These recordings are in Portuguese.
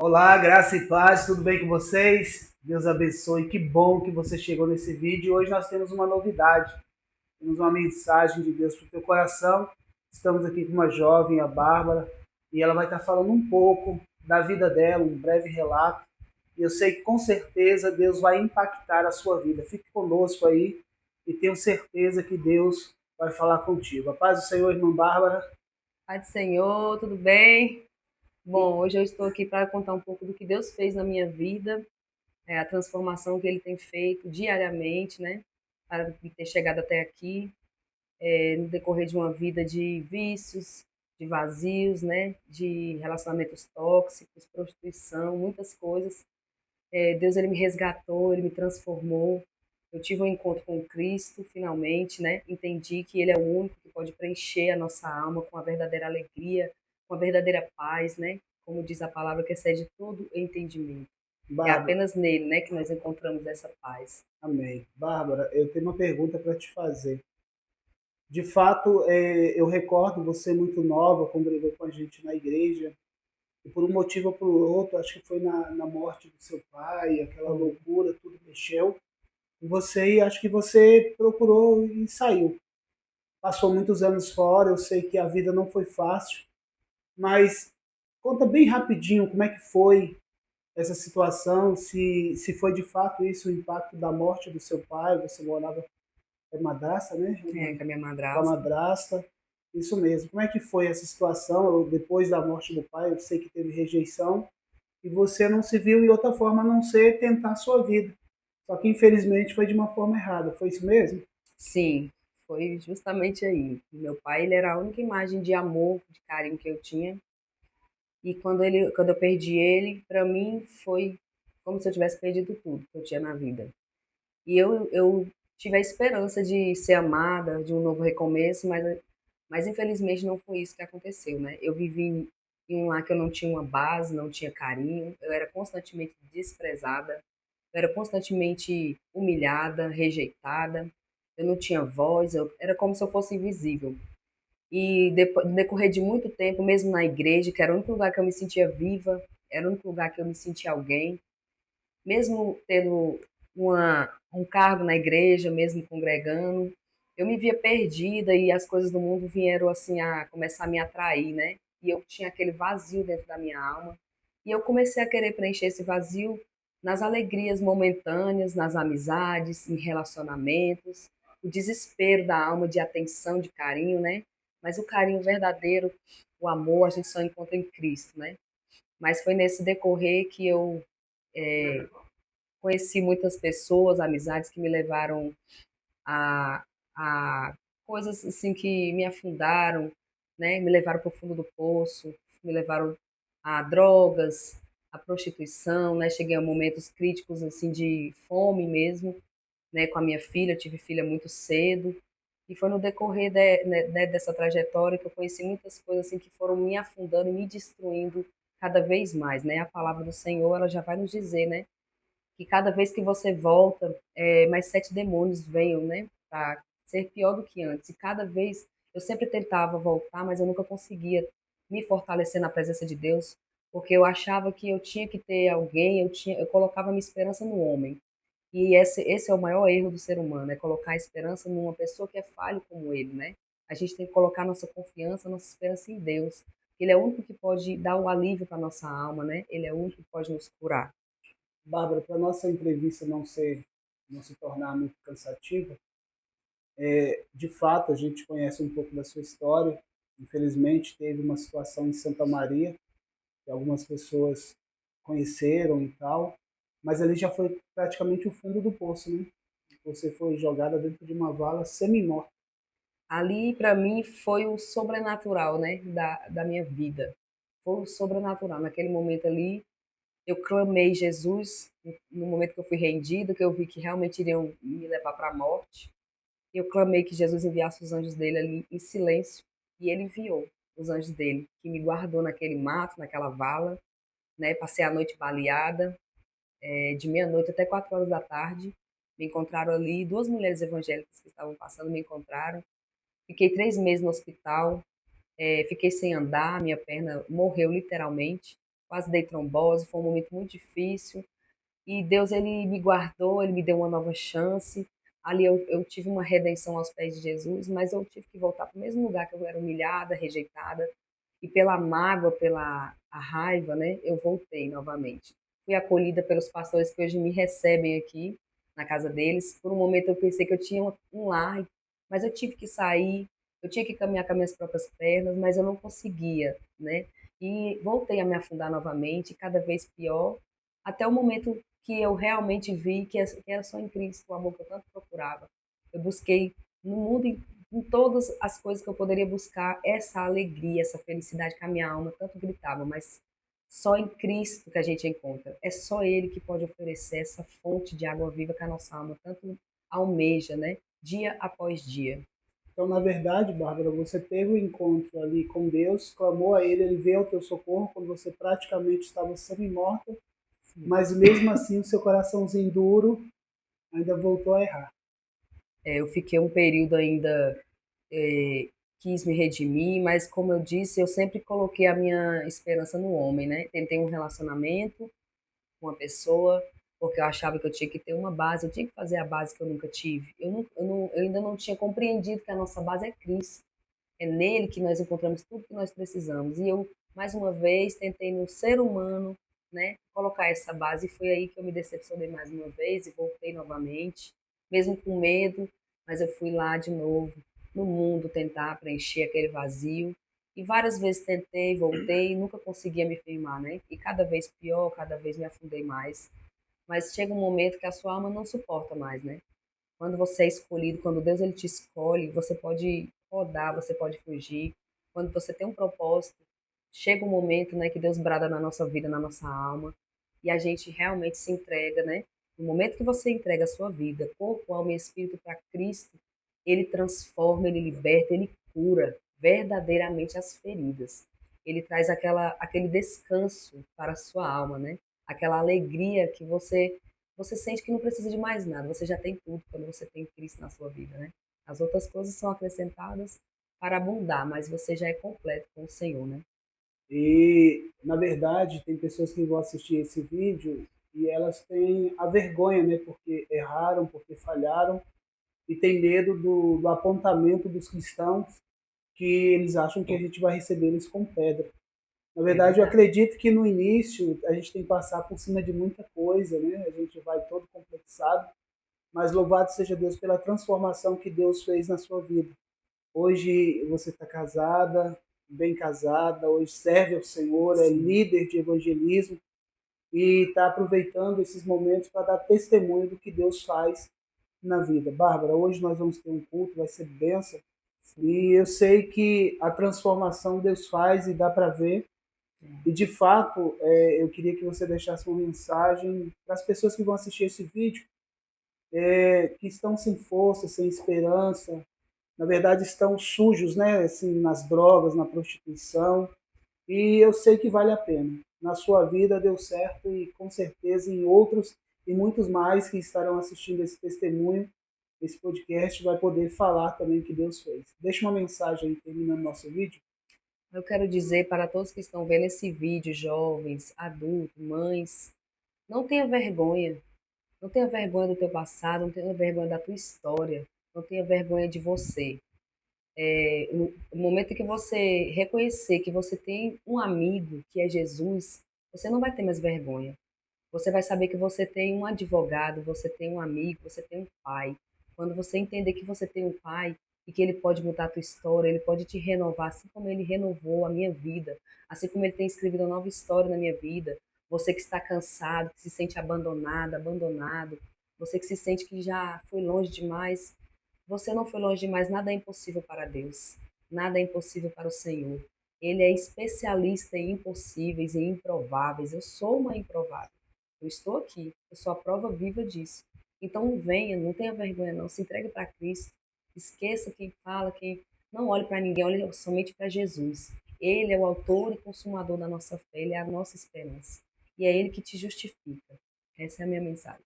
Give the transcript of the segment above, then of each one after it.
Olá, graça e paz, tudo bem com vocês? Deus abençoe, que bom que você chegou nesse vídeo. Hoje nós temos uma novidade, temos uma mensagem de Deus para o teu coração. Estamos aqui com uma jovem, a Bárbara, e ela vai estar falando um pouco da vida dela, um breve relato. E eu sei que com certeza Deus vai impactar a sua vida. Fique conosco aí e tenho certeza que Deus vai falar contigo. A paz do Senhor, irmã Bárbara. Pai do Senhor, tudo bem? E Bom, hoje eu estou aqui para contar um pouco do que Deus fez na minha vida, a transformação que Ele tem feito diariamente, né? Para me ter chegado até aqui, no decorrer de uma vida de vícios, de vazios, né? De relacionamentos tóxicos, prostituição, muitas coisas. Deus ele me resgatou, ele me transformou. Eu tive um encontro com Cristo, finalmente, né? Entendi que Ele é o único que pode preencher a nossa alma com a verdadeira alegria, com a verdadeira paz, né? Como diz a palavra, que excede todo entendimento. É Bárbara, apenas nele, né, que nós encontramos essa paz. amém. Bárbara, eu tenho uma pergunta para te fazer. De fato, eu recordo você muito nova, congregou com a gente na igreja, e por um motivo ou por outro, acho que foi na morte do seu pai, aquela Foi. loucura, tudo mexeu. E você, acho que você procurou e saiu. Passou muitos anos fora, eu sei que a vida não foi fácil, mas conta bem rapidinho como é que foi essa situação, se foi de fato isso o impacto da morte do seu pai, você morava madrasta, né? Com a minha Com a madrasta. madrasta. Isso mesmo. Como é que foi essa situação depois da morte do pai? Eu sei que teve rejeição e você não se viu em outra forma a não ser tentar a sua vida. Só que infelizmente foi de uma forma errada. Foi isso mesmo? Sim, foi justamente aí. Meu pai, ele era a única imagem de amor, de carinho que eu tinha. E quando eu perdi ele, para mim foi como se eu tivesse perdido tudo que eu tinha na vida. E eu tive a esperança de ser amada, de um novo recomeço, mas infelizmente não foi isso que aconteceu, né? Eu vivi em um lar que eu não tinha uma base, não tinha carinho, eu era constantemente desprezada, eu era constantemente humilhada, rejeitada, eu não tinha voz, eu era como se eu fosse invisível. E no decorrer de muito tempo, mesmo na igreja, que era o único lugar que eu me sentia viva, era o único lugar que eu me sentia alguém, mesmo tendo um cargo na igreja, mesmo congregando, eu me via perdida e as coisas do mundo vieram assim a começar a me atrair, né? E eu tinha aquele vazio dentro da minha alma. E eu comecei a querer preencher esse vazio nas alegrias momentâneas, nas amizades, em relacionamentos, o desespero da alma de atenção, de carinho, né? Mas o carinho verdadeiro, o amor, a gente só encontra em Cristo, né? Mas foi nesse decorrer que eu conheci muitas pessoas, amizades que me levaram a, a coisas assim que me afundaram, né? Me levaram para o fundo do poço, me levaram a drogas, a prostituição, né? Cheguei a momentos críticos assim de fome mesmo, né? Com a minha filha, eu tive filha muito cedo. E foi no decorrer dessa trajetória que eu conheci muitas coisas assim que foram me afundando e me destruindo cada vez mais, né? A palavra do Senhor, ela já vai nos dizer, né? Que cada vez que você volta, mais sete demônios venham, né, para ser pior do que antes. E cada vez eu sempre tentava voltar, mas eu nunca conseguia me fortalecer na presença de Deus, porque eu achava que eu tinha que ter alguém, eu colocava minha esperança no homem. E esse é o maior erro do ser humano, é colocar a esperança numa pessoa que é falho como ele, né? A gente tem que colocar nossa confiança, nossa esperança em Deus. Ele é o único que pode dar o alívio para nossa alma, né? Ele é o único que pode nos curar. Bárbara, para nossa entrevista não se tornar muito cansativa, de fato a gente conhece um pouco da sua história. Infelizmente teve uma situação em Santa Maria que algumas pessoas conheceram e tal, mas ali já foi praticamente o fundo do poço, né? Você foi jogada dentro de uma vala semi-morta. Ali, para mim, foi o sobrenatural, né, da minha vida. Foi o sobrenatural. Naquele momento ali, eu clamei Jesus, no momento que eu fui rendida, que eu vi que realmente iriam me levar para a morte. Eu clamei que Jesus enviasse os anjos dele ali em silêncio, e ele enviou os anjos dele, que me guardou naquele mato, naquela vala, né? Passei a noite baleada, de meia-noite até 4 horas da tarde. Me encontraram ali, duas mulheres evangélicas que estavam passando me encontraram. Fiquei 3 meses no hospital, fiquei sem andar, minha perna morreu literalmente. quase dei trombose, foi um momento muito difícil. E Deus, ele me guardou, ele me deu uma nova chance. Ali eu tive uma redenção aos pés de Jesus, mas eu tive que voltar para o mesmo lugar que eu era humilhada, rejeitada. E pela mágoa, pela a raiva, né, eu voltei novamente. Fui acolhida pelos pastores que hoje me recebem aqui na casa deles. Por um momento eu pensei que eu tinha um lar, mas eu tive que sair, eu tinha que caminhar com as minhas próprias pernas, mas eu não conseguia, né? E voltei a me afundar novamente, cada vez pior, até o momento que eu realmente vi que era só em Cristo o amor que eu tanto procurava. Eu busquei no mundo, em todas as coisas que eu poderia buscar, essa alegria, essa felicidade que a minha alma tanto gritava, mas só em Cristo que a gente encontra. É só Ele que pode oferecer essa fonte de água viva que a nossa alma tanto almeja, né? Dia após dia. Então, na verdade, Bárbara, você teve um encontro ali com Deus, clamou a Ele, Ele veio ao teu socorro quando você praticamente estava semi-morta, Sim. mas mesmo assim o seu coraçãozinho duro ainda voltou a errar. Eu fiquei um período ainda, eh, quis me redimir, mas como eu disse, eu sempre coloquei a minha esperança no homem, né? Tentei um relacionamento com uma pessoa, porque eu achava que eu tinha que ter uma base, eu tinha que fazer a base que eu nunca tive. Eu ainda não tinha compreendido que a nossa base é Cristo. É nele que nós encontramos tudo que nós precisamos. E eu, mais uma vez, tentei no ser humano, né, colocar essa base. E foi aí que eu me decepcionei mais uma vez e voltei novamente, mesmo com medo, mas eu fui lá de novo, no mundo, tentar preencher aquele vazio. E várias vezes tentei, voltei, e nunca conseguia me firmar, né? E cada vez pior, cada vez me afundei mais. Mas chega um momento que a sua alma não suporta mais, né? Quando você é escolhido, quando Deus ele te escolhe, você pode rodar, você pode fugir. Quando você tem um propósito, chega um momento, né, que Deus brada na nossa vida, na nossa alma, e a gente realmente se entrega, né? No momento que você entrega a sua vida, corpo, alma e espírito para Cristo, ele transforma, ele liberta, ele cura verdadeiramente as feridas. Ele traz aquele descanso para a sua alma, né? Aquela alegria que você sente que não precisa de mais nada, você já tem tudo quando você tem Cristo na sua vida, né? As outras coisas são acrescentadas para abundar, mas você já é completo com o Senhor, né? E, na verdade, tem pessoas que vão assistir esse vídeo e elas têm a vergonha, né? Porque erraram, porque falharam e tem medo do apontamento dos cristãos que eles acham que a gente vai receber eles com pedra. Na É verdade, eu verdade. acredito que no início a gente tem que passar por cima de muita coisa, né? A gente vai todo complexado, mas louvado seja Deus pela transformação que Deus fez na sua vida. Hoje você está casada, bem casada, hoje serve ao Senhor, é Sim. líder de evangelismo e está aproveitando esses momentos para dar testemunho do que Deus faz na vida. Bárbara, hoje nós vamos ter um culto, vai ser bênção. Sim. E eu sei que a transformação Deus faz e dá para ver. E de fato, eu queria que você deixasse uma mensagem para as pessoas que vão assistir esse vídeo, que estão sem força, sem esperança, na verdade estão sujos, né, assim, nas drogas, na prostituição, e eu sei que vale a pena. Na sua vida deu certo e com certeza em outros e muitos mais que estarão assistindo esse testemunho, esse podcast vai poder falar também o que Deus fez. Deixa uma mensagem aí terminando nosso vídeo. Eu quero dizer para todos que estão vendo esse vídeo, jovens, adultos, mães, não tenha vergonha. Não tenha vergonha do teu passado, não tenha vergonha da tua história, não tenha vergonha de você. No momento que você reconhecer que você tem um amigo que é Jesus, você não vai ter mais vergonha. Você vai saber que você tem um advogado, você tem um amigo, você tem um pai. Quando você entender que você tem um pai e que ele pode mudar a tua história, ele pode te renovar, assim como ele renovou a minha vida, assim como ele tem escrevido uma nova história na minha vida. Você que está cansado, que se sente abandonado, abandonado, você que se sente que já foi longe demais, você não foi longe demais, nada é impossível para Deus, nada é impossível para o Senhor. Ele é especialista em impossíveis e improváveis. Eu sou uma improvável. Eu estou aqui, eu sou a prova viva disso. Então venha, não tenha vergonha não, se entregue para Cristo. Esqueça quem fala, quem não olhe para ninguém, olhe somente para Jesus. Ele é o autor e consumador da nossa fé, ele é a nossa esperança. E é ele que te justifica. Essa é a minha mensagem.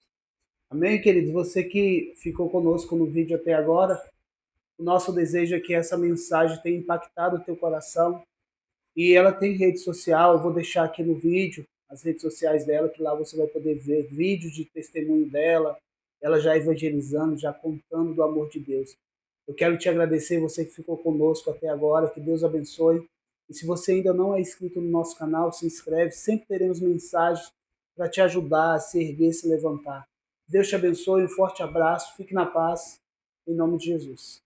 Amém, queridos? Você que ficou conosco no vídeo até agora, o nosso desejo é que essa mensagem tenha impactado o teu coração, E ela tem rede social, eu vou deixar aqui no vídeo as redes sociais dela, que lá você vai poder ver vídeos de testemunho dela, ela já evangelizando, já contando do amor de Deus. Eu quero te agradecer, você que ficou conosco até agora, que Deus abençoe. E se você ainda não é inscrito no nosso canal, se inscreve, sempre teremos mensagens para te ajudar a se erguer, se levantar. Deus te abençoe, um forte abraço, fique na paz, em nome de Jesus.